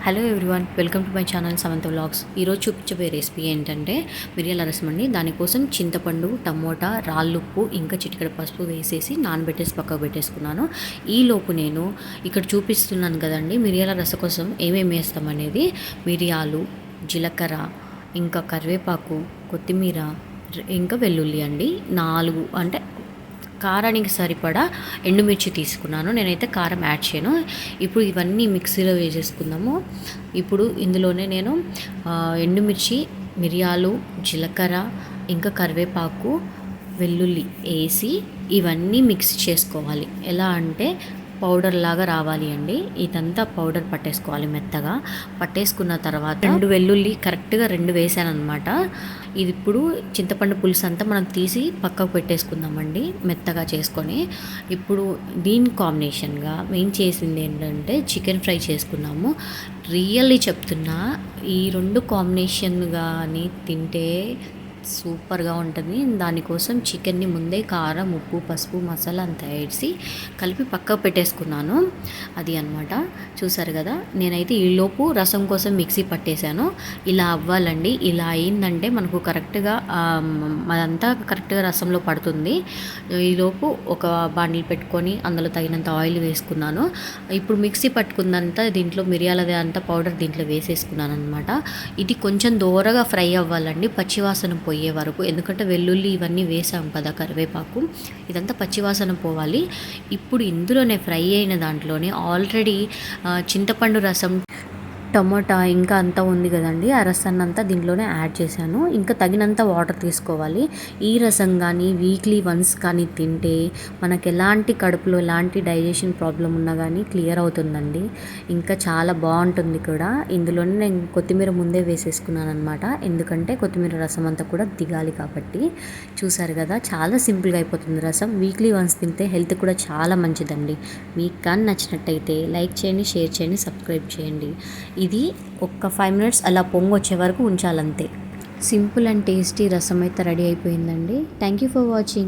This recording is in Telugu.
Hello everyone, welcome to my channel Samantha vlogs. ఈరోజు చూపించబోయే రెసిపీ ఏంటంటే మిరియాల రసం అండి. దానికోసం చింతపండు, టమోటా, రాళ్ళుప్పు ఇంకా చిటికెడు పసుపు వేసేసి నానబెట్టేసి పక్కకు పెట్టేసుకున్నాను. ఈలోపు నేను ఇక్కడ చూపిస్తున్నాను కదండి మిరియాల రసం కోసం ఏమేమి వేస్తాం అనేది. మిరియాలు, జీలకర్ర, ఇంకా కరివేపాకు, కొత్తిమీర, ఇంకా వెల్లుల్లి అండి. 4 అంటే కారానికి సరిపడా ఎండుమిర్చి తీసుకున్నాను. నేనైతే కారం యాడ్ చేయను. ఇప్పుడు ఇవన్నీ మిక్సీలో వేసేసుకుందాము. ఇప్పుడు ఇందులోనే నేను ఎండుమిర్చి, మిరియాలు, జీలకర్ర, ఇంకా కరివేపాకు, వెల్లుల్లి వేసి ఇవన్నీ మిక్స్ చేసుకోవాలి. ఎలా అంటే పౌడర్ లాగా రావాలి అండి. ఇదంతా పౌడర్ పట్టేసుకోవాలి. మెత్తగా పట్టేసుకున్న తర్వాత 2 వెల్లుల్లి కరెక్ట్గా 2 వేసాను అనమాట. ఇది ఇప్పుడు చింతపండు పులుసు అంతా మనం తీసి పక్కకు పెట్టేసుకుందామండి, మెత్తగా చేసుకొని. ఇప్పుడు దీని కాంబినేషన్గా మేము చేసింది ఏంటంటే చికెన్ ఫ్రై చేసుకున్నాము. రియల్లీ చెప్తున్నా, ఈ 2 కాంబినేషన్ కానీ తింటే సూపర్గా ఉంటుంది. దానికోసం చికెన్ని ముందే కారం, ఉప్పు, పసుపు, మసాలా అంతా వేసి కలిపి పక్కకు పెట్టేసుకున్నాను. అది అనమాట. చూసారు కదా, నేనైతే ఈలోపు రసం కోసం మిక్సీ పట్టేశాను. ఇలా అవ్వాలండి. ఇలా అయిందంటే మనకు కరెక్ట్గా అదంతా కరెక్ట్గా రసంలో పడుతుంది. ఈలోపు ఒక బాండిల్ పెట్టుకొని అందులో తగినంత ఆయిల్ వేసుకున్నాను. ఇప్పుడు మిక్సీ పట్టుకుందంతా దీంట్లో మిరియాలది అంతా పౌడర్ దీంట్లో వేసేసుకున్నాను అనమాట. ఇది కొంచెం దూరగా ఫ్రై అవ్వాలండి, పచ్చివాసన పోయే వరకు. ఎందుకంటే వెల్లుల్లి ఇవన్నీ వేసాం కదా, కరివేపాకు, ఇదంతా పచ్చివాసన పోవాలి. ఇప్పుడు ఇందులోనే ఫ్రై అయిన దాంట్లోనే ఆల్రెడీ చింతపండు రసం, టమోటా ఇంకా అంతా ఉంది కదండి, ఆ రసాన్ని అంతా దీంట్లోనే యాడ్ చేశాను. ఇంకా తగినంత వాటర్ తీసుకోవాలి. ఈ రసం కానీ వీక్లీ వన్స్ కానీ తింటే మనకు ఎలాంటి కడుపులో ఎలాంటి డైజెషన్ ప్రాబ్లం ఉన్నా కానీ క్లియర్ అవుతుందండి. ఇంకా చాలా బాగుంటుంది కూడా. ఇందులోనే నేను కొత్తిమీర ముందే వేసేసుకున్నాను అనమాట, ఎందుకంటే కొత్తిమీర రసం అంతా కూడా దిగాలి కాబట్టి. చూసారు కదా, చాలా సింపుల్గా అయిపోతుంది రసం. వీక్లీ వన్స్ తింటే హెల్త్ కూడా చాలా మంచిదండి. మీకు కానీ నచ్చినట్టయితే లైక్ చేయండి, షేర్ చేయండి, సబ్స్క్రైబ్ చేయండి. ఇది ఒక్క 5 minutes అలా పొంగు వచ్చే వరకు ఉంచాలంతే. సింపుల్ అండ్ టేస్టీ రసం అయితే రెడీ అయిపోయిందండి. Thank you for watching.